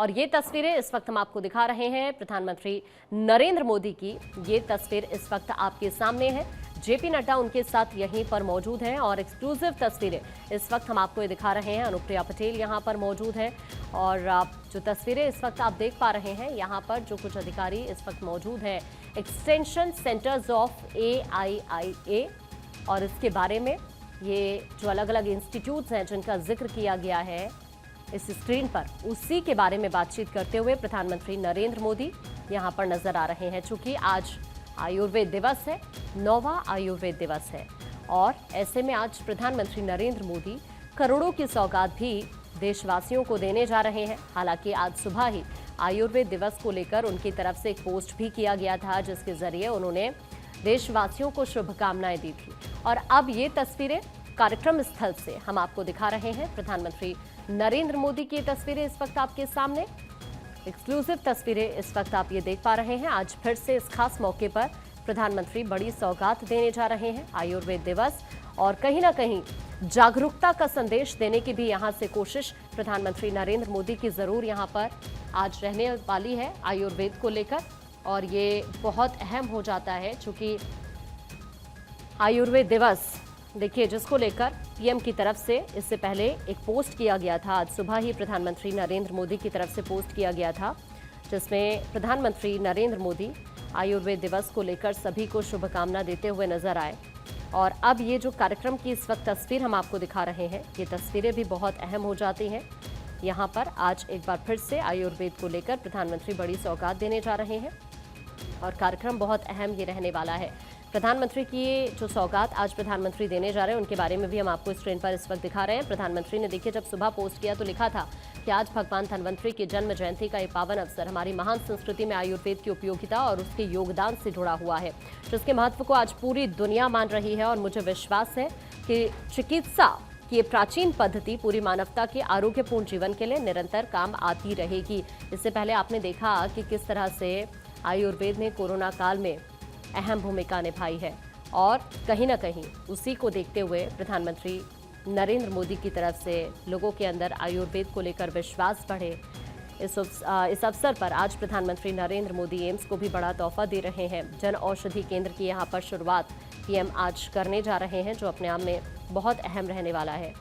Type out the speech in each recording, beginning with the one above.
और ये तस्वीरें इस वक्त हम आपको दिखा रहे हैं प्रधानमंत्री नरेंद्र मोदी की। ये तस्वीर इस वक्त आपके सामने है। जेपी नड्डा उनके साथ यहीं पर मौजूद हैं और एक्सक्लूसिव तस्वीरें इस वक्त हम आपको ये दिखा रहे हैं। अनुप्रिया पटेल यहां पर मौजूद हैं और जो तस्वीरें इस वक्त आप देख पा रहे हैं, यहां पर जो कुछ अधिकारी इस वक्त मौजूद हैं एक्सटेंशन सेंटर्स ऑफ AIIA, और इसके बारे में ये जो अलग अलग इंस्टीट्यूट्स हैं जिनका जिक्र किया गया है इस स्क्रीन पर, उसी के बारे में बातचीत करते हुए प्रधानमंत्री नरेंद्र मोदी यहां पर नजर आ रहे हैं। चूंकि आज आयुर्वेद दिवस है, 9वां आयुर्वेद दिवस है, और ऐसे में आज प्रधानमंत्री नरेंद्र मोदी करोड़ों की सौगात भी देशवासियों को देने जा रहे हैं। हालांकि आज सुबह ही आयुर्वेद दिवस को लेकर उनकी तरफ से एक पोस्ट भी किया गया था, जिसके जरिए उन्होंने देशवासियों को शुभकामनाएं दी थी। और अब ये तस्वीरें कार्यक्रम स्थल से हम आपको दिखा रहे हैं। प्रधानमंत्री नरेंद्र मोदी की तस्वीरें इस वक्त आपके सामने, एक्सक्लूसिव तस्वीरें इस वक्त आप ये देख पा रहे हैं। आज फिर से इस खास मौके पर प्रधानमंत्री बड़ी सौगात देने जा रहे हैं, आयुर्वेद दिवस, और कहीं ना कहीं जागरूकता का संदेश देने की भी यहां से कोशिश प्रधानमंत्री नरेंद्र मोदी की जरूर यहां पर आज रहने वाली है आयुर्वेद को लेकर। और ये बहुत अहम हो जाता है चूंकि आयुर्वेद दिवस देखिए जिसको लेकर पीएम की तरफ से इससे पहले एक पोस्ट किया गया था। आज सुबह ही प्रधानमंत्री नरेंद्र मोदी की तरफ से पोस्ट किया गया था, जिसमें प्रधानमंत्री नरेंद्र मोदी आयुर्वेद दिवस को लेकर सभी को शुभकामना देते हुए नजर आए। और अब ये जो कार्यक्रम की इस वक्त तस्वीर हम आपको दिखा रहे हैं, ये तस्वीरें भी बहुत अहम हो जाती हैं। यहाँ पर आज एक बार फिर से आयुर्वेद को लेकर प्रधानमंत्री बड़ी सौगात देने जा रहे हैं और कार्यक्रम बहुत अहम ये रहने वाला है। प्रधानमंत्री की ये जो सौगात आज प्रधानमंत्री देने जा रहे हैं, उनके बारे में भी हम आपको स्क्रीन पर इस वक्त दिखा रहे हैं। प्रधानमंत्री ने देखिए जब सुबह पोस्ट किया तो लिखा था कि आज भगवान धन्वंतरी की जन्म जयंती का ये पावन अवसर हमारी महान संस्कृति में आयुर्वेद की उपयोगिता और उसके योगदान से जुड़ा हुआ है, जिसके महत्व को आज पूरी दुनिया मान रही है। और मुझे विश्वास है कि चिकित्सा की ये प्राचीन पद्धति पूरी मानवता के आरोग्यपूर्ण जीवन के लिए निरंतर काम आती रहेगी। इससे पहले आपने देखा कि किस तरह से आयुर्वेद ने कोरोना काल में अहम भूमिका निभाई है, और कहीं ना कहीं उसी को देखते हुए प्रधानमंत्री नरेंद्र मोदी की तरफ से लोगों के अंदर आयुर्वेद को लेकर विश्वास बढ़े। इस अवसर पर आज प्रधानमंत्री नरेंद्र मोदी एम्स को भी बड़ा तोहफा दे रहे हैं। जन औषधि केंद्र की यहाँ पर शुरुआत पीएम आज करने जा रहे हैं, जो अपने आप में बहुत अहम रहने वाला है।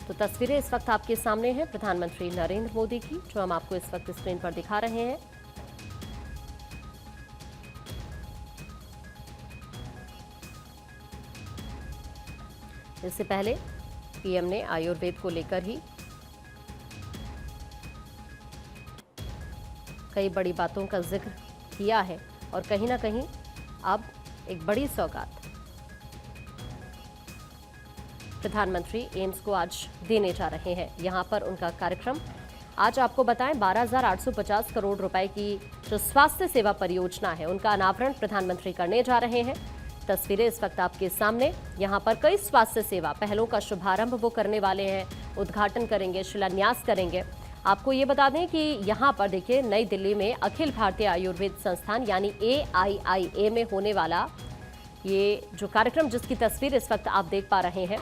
तो तस्वीरें इस वक्त आपके सामने हैं प्रधानमंत्री नरेंद्र मोदी की, जो हम आपको इस वक्त स्क्रीन पर दिखा रहे हैं। इससे पहले पीएम ने आयुर्वेद को लेकर ही कई बड़ी बातों का जिक्र किया है, और कहीं ना कहीं अब एक बड़ी सौगात प्रधानमंत्री एम्स को आज देने जा रहे हैं। यहां पर उनका कार्यक्रम आज आपको बताएं 12,850 करोड़ रुपए की जो स्वास्थ्य सेवा परियोजना है, उनका अनावरण प्रधानमंत्री करने जा रहे हैं। तस्वीरें इस वक्त आपके सामने, यहाँ पर कई स्वास्थ्य सेवा पहलों का शुभारंभ वो करने वाले हैं, उद्घाटन करेंगे, शिलान्यास करेंगे। आपको ये बता दें कि यहाँ पर देखिए नई दिल्ली में अखिल भारतीय आयुर्वेद संस्थान यानी AIIA में होने वाला ये जो कार्यक्रम, जिसकी तस्वीर इस वक्त आप देख पा रहे हैं,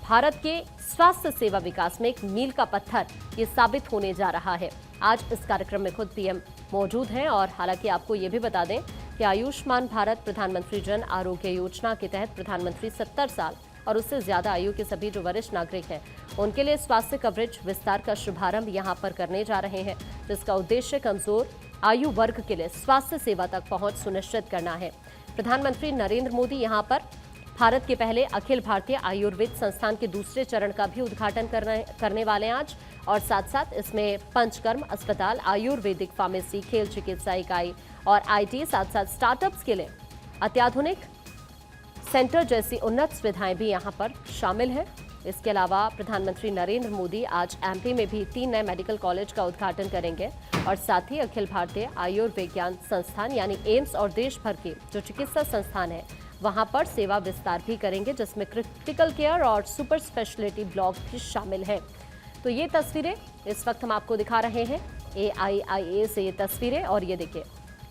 भारत के स्वास्थ्य सेवा विकास में एक मील का पत्थर ये साबित होने जा रहा है। आज इस कार्यक्रम में खुद पीएम मौजूद हैं। और हालांकि आपको ये भी बता दें कि आयुष्मान भारत प्रधानमंत्री जन आरोग्य योजना के तहत प्रधानमंत्री 70 साल और उससे ज्यादा आयु के सभी जो वरिष्ठ नागरिक हैं, उनके लिए स्वास्थ्य कवरेज विस्तार का शुभारंभ यहां पर करने जा रहे हैं, जिसका उद्देश्य कमजोर आयु वर्ग के लिए स्वास्थ्य सेवा तक पहुंच सुनिश्चित करना है। प्रधानमंत्री नरेंद्र मोदी यहां पर भारत के पहले अखिल भारतीय आयुर्वेद संस्थान के दूसरे चरण का भी उद्घाटन करने वाले हैं आज, और साथ साथ इसमें पंचकर्म अस्पताल, आयुर्वेदिक फार्मेसी, खेल चिकित्सा इकाई और IT, साथ साथ स्टार्टअप्स के लिए अत्याधुनिक सेंटर जैसी उन्नत सुविधाएं भी यहां पर शामिल हैं। इसके अलावा प्रधानमंत्री नरेंद्र मोदी आज MP में भी 3 नए मेडिकल कॉलेज का उद्घाटन करेंगे, और साथ ही अखिल भारतीय आयुर्विज्ञान संस्थान यानी एम्स और देश भर के जो चिकित्सा संस्थान है वहां पर सेवा विस्तार भी करेंगे, जिसमें क्रिटिकल केयर और सुपर स्पेशलिटी ब्लॉक भी शामिल है। तो ये तस्वीरें इस वक्त हम आपको दिखा रहे हैं AIIA से ये तस्वीरें, और ये देखिए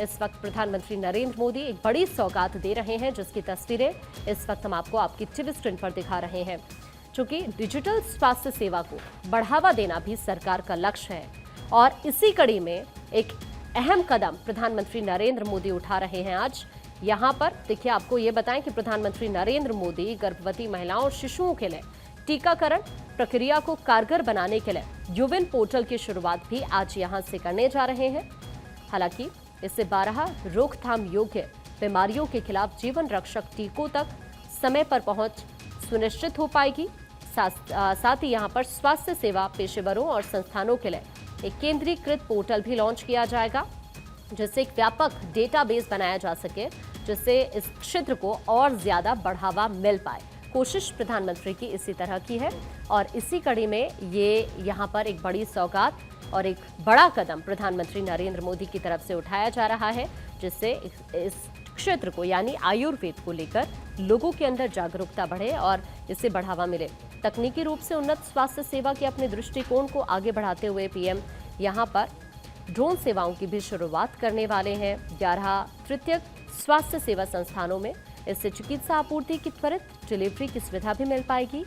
इस वक्त प्रधानमंत्री नरेंद्र मोदी एक बड़ी सौगात दे रहे हैं, जिसकी तस्वीरें इस वक्त हम आपको आपकी टीवी स्क्रीन पर दिखा रहे हैं। चूंकि डिजिटल स्वास्थ्य सेवा को बढ़ावा देना भी सरकार का लक्ष्य है, और इसी कड़ी में एक अहम कदम प्रधानमंत्री नरेंद्र मोदी उठा रहे हैं आज। यहां पर देखिए, आपको ये बताएं कि प्रधानमंत्री नरेंद्र मोदी गर्भवती महिलाओं और शिशुओं के लिए टीकाकरण प्रक्रिया को कारगर बनाने के लिए युविन पोर्टल की शुरुआत भी आज यहां से करने जा रहे हैं। हालांकि इससे 12 रोकथाम योग्य बीमारियों के खिलाफ जीवन रक्षक टीकों तक समय पर पहुंच सुनिश्चित हो पाएगी। साथ ही यहां पर स्वास्थ्य सेवा पेशेवरों और संस्थानों के लिए एक केंद्रीकृत पोर्टल भी लॉन्च किया जाएगा, जिससे एक व्यापक डेटाबेस बनाया जा सके, जिससे इस क्षेत्र को और ज्यादा बढ़ावा मिल पाए। कोशिश प्रधानमंत्री की इसी तरह की है और इसी कड़ी में ये यहाँ पर एक बड़ी सौगात और एक बड़ा कदम प्रधानमंत्री नरेंद्र मोदी की तरफ से उठाया जा रहा है, जिससे इस क्षेत्र को यानी आयुर्वेद को लेकर लोगों के अंदर जागरूकता बढ़े और इसे बढ़ावा मिले। तकनीकी रूप से उन्नत स्वास्थ्य सेवा के अपने दृष्टिकोण को आगे बढ़ाते हुए पीएम यहाँ पर ड्रोन सेवाओं की भी शुरुआत करने वाले हैं। 11 तृतीयक स्वास्थ्य सेवा संस्थानों में इससे चिकित्सा आपूर्ति की त्वरित डिलीवरी की सुविधा भी मिल पाएगी।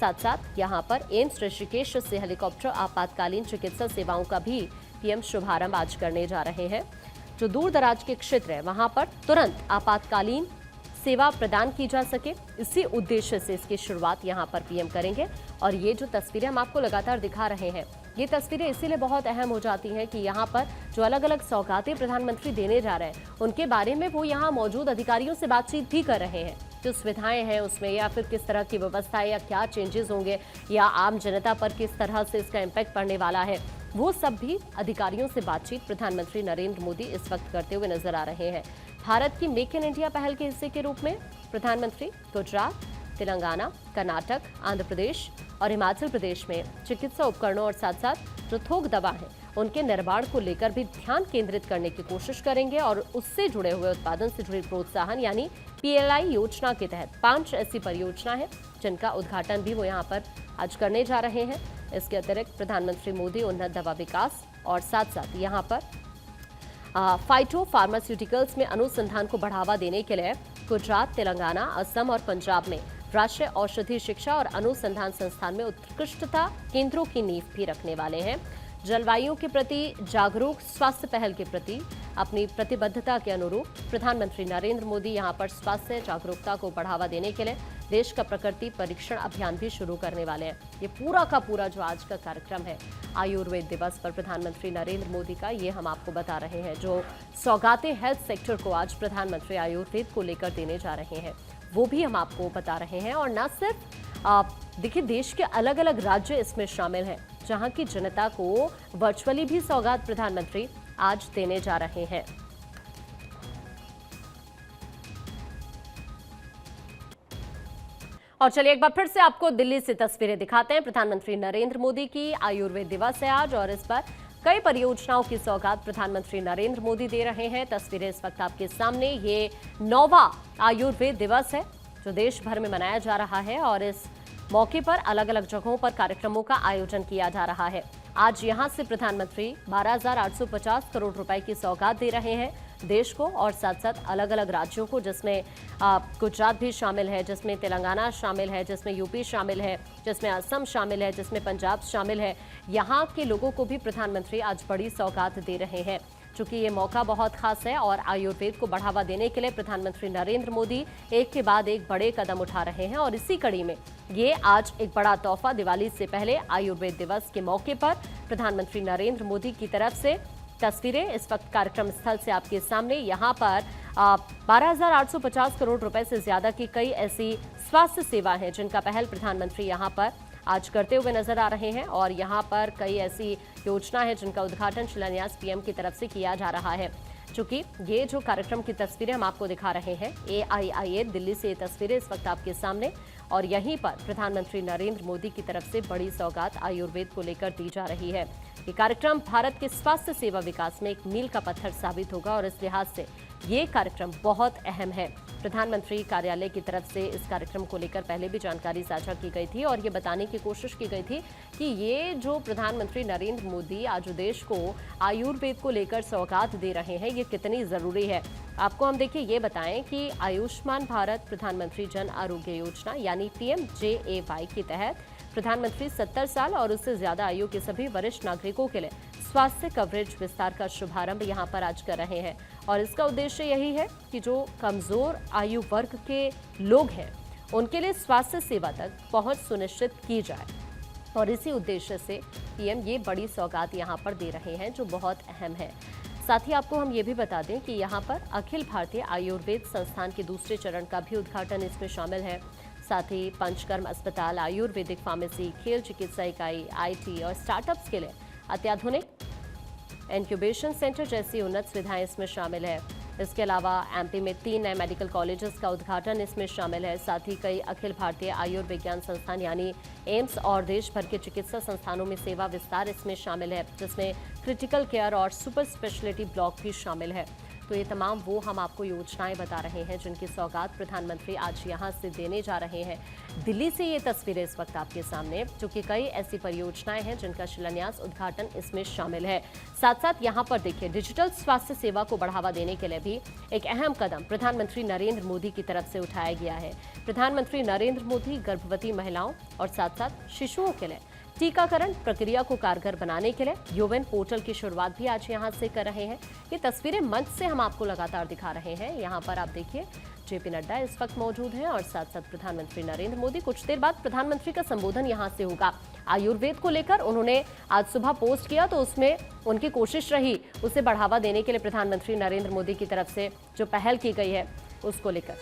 साथ साथ यहाँ पर एम्स ऋषिकेश से हेलीकॉप्टर आपातकालीन चिकित्सा सेवाओं का भी पीएम शुभारंभ आज करने जा रहे हैं। जो दूर दराज के क्षेत्र है वहां पर तुरंत आपातकालीन सेवा प्रदान की जा सके, इसी उद्देश्य से इसकी शुरुआत यहां पर पीएम करेंगे। और ये जो तस्वीरें हम आपको लगातार दिखा रहे हैं, ये तस्वीरें इसीलिए बहुत अहम हो जाती हैं कि यहाँ पर जो अलग अलग सौगातें प्रधानमंत्री देने जा रहे हैं, उनके बारे में वो यहाँ मौजूद अधिकारियों से बातचीत भी कर रहे हैं। जो सुविधाएं हैं उसमें या फिर किस तरह की व्यवस्था या क्या चेंजेस होंगे या आम जनता पर किस तरह से इसका इम्पैक्ट पड़ने वाला है, वो सब भी अधिकारियों से बातचीत प्रधानमंत्री नरेंद्र मोदी इस वक्त करते हुए नजर आ रहे हैं। भारत की मेक इन इंडिया पहल के हिस्से के रूप में प्रधानमंत्री गुजरात, तेलंगाना, कर्नाटक, आंध्र प्रदेश और हिमाचल प्रदेश में चिकित्सा उपकरणों और साथ साथ जो थोक दवा है उनके निर्माण को लेकर भी ध्यान केंद्रित करने की कोशिश करेंगे और उससे जुड़े हुए उत्पादन से जुड़े प्रोत्साहन यानी PLI योजना के तहत 5 ऐसी परियोजना है जिनका उद्घाटन भी वो यहाँ पर आज करने जा रहे हैं। इसके अतिरिक्त प्रधानमंत्री मोदी उन्नत दवा विकास और साथ साथ यहाँ पर फाइटो फार्मास्यूटिकल्स में अनुसंधान को बढ़ावा देने के लिए गुजरात, तेलंगाना, असम और पंजाब में राष्ट्रीय औषधि शिक्षा और अनुसंधान संस्थान में उत्कृष्टता केंद्रों की नींव भी रखने वाले हैं। जलवायु के प्रति जागरूक स्वास्थ्य पहल के प्रति अपनी प्रतिबद्धता के अनुरूप प्रधानमंत्री नरेंद्र मोदी यहां पर स्वास्थ्य जागरूकता को बढ़ावा देने के लिए देश का प्रकृति परीक्षण अभियान भी शुरू करने वाले हैं। ये पूरा का पूरा जो आज का कार्यक्रम है आयुर्वेद दिवस पर प्रधानमंत्री नरेंद्र मोदी का, ये हम आपको बता रहे हैं। जो सौगातें हेल्थ सेक्टर को आज प्रधानमंत्री आयुर्वेद को लेकर देने जा रहे हैं वो भी हम आपको बता रहे हैं। और न सिर्फ देखिए, देश के अलग अलग राज्य इसमें शामिल हैं जहां की जनता को वर्चुअली भी सौगात प्रधानमंत्री आज देने जा रहे हैं। और चलिए एक बार फिर से आपको दिल्ली से तस्वीरें दिखाते हैं। प्रधानमंत्री नरेंद्र मोदी की आयुर्वेद दिवस है आज और इस पर कई परियोजनाओं की सौगात प्रधानमंत्री नरेंद्र मोदी दे रहे हैं। तस्वीरें इस वक्त आपके सामने। ये 9वां आयुर्वेद दिवस है जो देश भर में मनाया जा रहा है और इस मौके पर अलग अलग जगहों पर कार्यक्रमों का आयोजन किया जा रहा है। आज यहां से प्रधानमंत्री 12,850 करोड़ रुपए की सौगात दे रहे हैं देश को और साथ साथ अलग अलग राज्यों को, जिसमें गुजरात भी शामिल है, जिसमें तेलंगाना शामिल है, जिसमें यूपी शामिल है, जिसमें असम शामिल है, जिसमें पंजाब शामिल है। यहाँ के लोगों को भी प्रधानमंत्री आज बड़ी सौगात दे रहे हैं। चूंकि ये मौका बहुत खास है और आयुर्वेद को बढ़ावा देने के लिए प्रधानमंत्री नरेंद्र मोदी एक के बाद एक बड़े कदम उठा रहे हैं और इसी कड़ी में ये आज एक बड़ा तोहफा दिवाली से पहले आयुर्वेद दिवस के मौके पर प्रधानमंत्री नरेंद्र मोदी की तरफ से। तस्वीरें इस वक्त कार्यक्रम स्थल से आपके सामने। यहाँ पर 12,850 करोड़ रुपए से ज्यादा की कई ऐसी स्वास्थ्य सेवा हैं जिनका पहल प्रधानमंत्री यहाँ पर आज करते हुए नजर आ रहे हैं और यहाँ पर कई ऐसी योजना है जिनका उद्घाटन शिलान्यास पीएम की तरफ से किया जा रहा है। चूंकि ये जो कार्यक्रम की तस्वीरें हम आपको दिखा रहे हैं, AIIA दिल्ली से ये तस्वीरें इस वक्त आपके सामने और यहीं पर प्रधानमंत्री नरेंद्र मोदी की तरफ से बड़ी सौगात आयुर्वेद को लेकर दी जा रही है। ये कार्यक्रम भारत के स्वास्थ्य सेवा विकास में एक मील का पत्थर साबित होगा और इस लिहाज से ये कार्यक्रम बहुत अहम है। प्रधानमंत्री कार्यालय की तरफ से इस कार्यक्रम को लेकर पहले भी जानकारी साझा की गई थी और ये बताने की कोशिश की गई थी कि ये जो प्रधानमंत्री नरेंद्र मोदी आज देश को आयुर्वेद को लेकर सौगात दे रहे हैं ये कितनी जरूरी है। आपको हम देखिए ये बताएं कि आयुष्मान भारत प्रधानमंत्री जन आरोग्य योजना यानी PMJAY के तहत प्रधानमंत्री 70 साल और उससे ज्यादा आयु के सभी वरिष्ठ नागरिकों के लिए स्वास्थ्य कवरेज विस्तार का शुभारंभ यहां पर आज कर रहे हैं और इसका उद्देश्य यही है कि जो कमजोर आयु वर्ग के लोग हैं उनके लिए स्वास्थ्य सेवा तक पहुंच सुनिश्चित की जाए और इसी उद्देश्य से पीएम ये बड़ी सौगात यहां पर दे रहे हैं जो बहुत अहम है। साथ ही आपको हम ये भी बता दें कि यहां पर अखिल भारतीय आयुर्वेद संस्थान के दूसरे चरण का भी उद्घाटन इसमें शामिल है। साथ ही पंचकर्म अस्पताल, आयुर्वेदिक फार्मेसी, खेल चिकित्सा इकाई, आईटी और स्टार्टअप्स के लिए अत्याधुनिक इंक्यूबेशन सेंटर जैसी उन्नत सुविधाएं इसमें शामिल है। इसके अलावा एमपी में 3 नए मेडिकल कॉलेजेस का उद्घाटन इसमें शामिल है। साथ ही कई अखिल भारतीय आयुर्विज्ञान संस्थान यानी एम्स और देश भर के चिकित्सा संस्थानों में सेवा विस्तार इसमें शामिल है, जिसमें क्रिटिकल केयर और सुपर स्पेशलिटी ब्लॉक भी शामिल है। तो ये तमाम वो हम आपको योजनाएं बता रहे हैं जिनकी सौगात प्रधानमंत्री आज यहां से देने जा रहे हैं। दिल्ली से ये तस्वीरें इस वक्त आपके सामने, क्योंकि कई ऐसी परियोजनाएं हैं जिनका शिलान्यास उद्घाटन इसमें शामिल है। साथ साथ यहां पर देखिए डिजिटल स्वास्थ्य सेवा को बढ़ावा देने के लिए भी एक अहम कदम प्रधानमंत्री नरेंद्र मोदी की तरफ से उठाया गया है। प्रधानमंत्री नरेंद्र मोदी गर्भवती महिलाओं और साथ साथ शिशुओं के लिए टीकाकरण प्रक्रिया को कारगर बनाने के लिए यूएन पोर्टल की शुरुआत भी आज यहां से कर रहे हैं। ये तस्वीरें मंच से हम आपको लगातार दिखा रहे हैं। यहां पर आप देखिए जेपी नड्डा इस वक्त मौजूद हैं और साथ साथ प्रधानमंत्री नरेंद्र मोदी। कुछ देर बाद प्रधानमंत्री का संबोधन यहां से होगा। आयुर्वेद को लेकर उन्होंने आज सुबह पोस्ट किया तो उसमें उनकी कोशिश रही उसे बढ़ावा देने के लिए प्रधानमंत्री नरेंद्र मोदी की तरफ से जो पहल की गई है उसको लेकर।